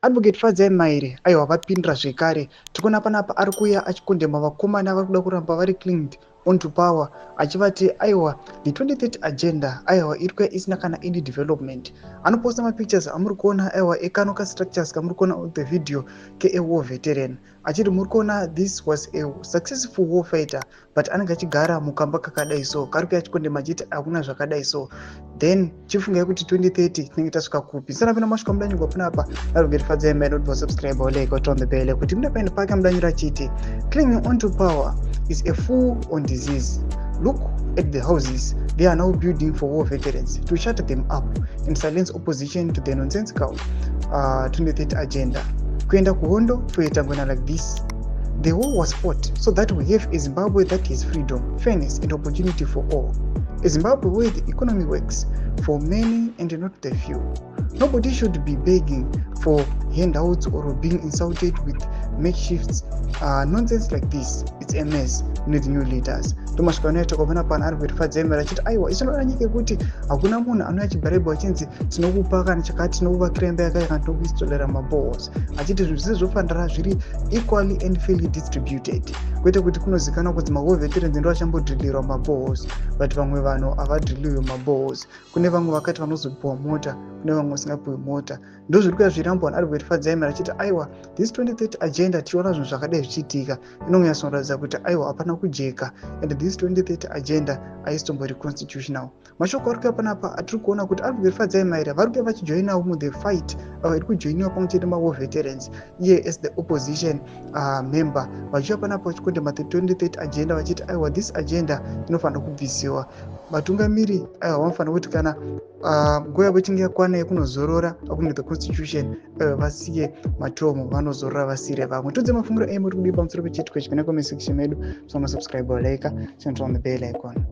Advocate Fadzai Maire aiwa vapindira zvekare. Tikuona panapa ari kuuya achikondema vakomana vari kuda kuramba vari clinged onto power, achivati aiwa the 2030 agenda aiwa iri kuya isina kana any development. Anoposta mapictures amuri kuona aiwa ekano kastructures kamuri kuona on the video ke war veteran achiti muri kuona this was a successful war fighter but anenge achigara mukamba kakadai so, kari kuya achikondema achiti hakuna zvakadai so, then chifungai kuti 2030 tinenge tasvika kupi. Sana pina masvika mudanyirwa panapa Advocate Fadzai Maire, not for subscribe or like or turn the bell kuti mune paine pake mudanyira chiti clinging onto power is a full on disease. Look at the houses they are now building for war veterans to shut them up and silence opposition to the nonsensical 2030 agenda. Kuenda kuhondo toita ngwena like this. The war was fought so that we have a Zimbabwe that is freedom, fairness and opportunity for all. A Zimbabwe where the economy works for many and not the few. Nobody should be begging for handouts or being insulted with makeshifts. Nonsense like this, it's a mess. We need new leaders. Tomashikanoita kwapana pana Advocate Fadzai Maire achiti aiwa isinoona nyika kuti hakuna munhu anouya achibharibwa achinzi tinokupa kana chakati tinokuvakira imba yakaikanti tokuistolera mabohos, achiti zvinhu zvise zvofanira zviri equally and fairly distributed, kwete kuti kunozikanwa kuti mawar veterans ndo vachambodhirirwa mabohos but vamwe vanhu havadhiririwi mabohos. Kune vamwe vakati vanozopiwa mota, kune vamwe vasingapiwi mota. Ndo zviri kuya zvirambwa naAdvocate Fadzai Maire achiti aiwa this 2030 agenda tichiona zvinhu zvakadai zvichiitika inonyatsoratidza kuti aiwa hapana kujeka and this 2030 agenda haisitombori constitutional. Mashoko ari kuya panapa atiri kuona kuti Advocate Fadzai Maire vari kuya vachijoinawo muthe fight iri kujoiniwa pamwe chete mawar veterans iye as the opposition member, vachiuya panapa vachikondema the 2030 agenda vachiti aiwa this agenda inofanira kubvisiwa. Vatungamiri aiwa vanofanira kuti kana nguva yavo ichinge yakwana yekunozorora according to the constitution vasiye matomo vanozorora vasire vamwe. Todze mafungiro emo tiri kudii pamusoro pechiitiko ichi. Kana comment section medu, subscribe or like, turn on the bell icon.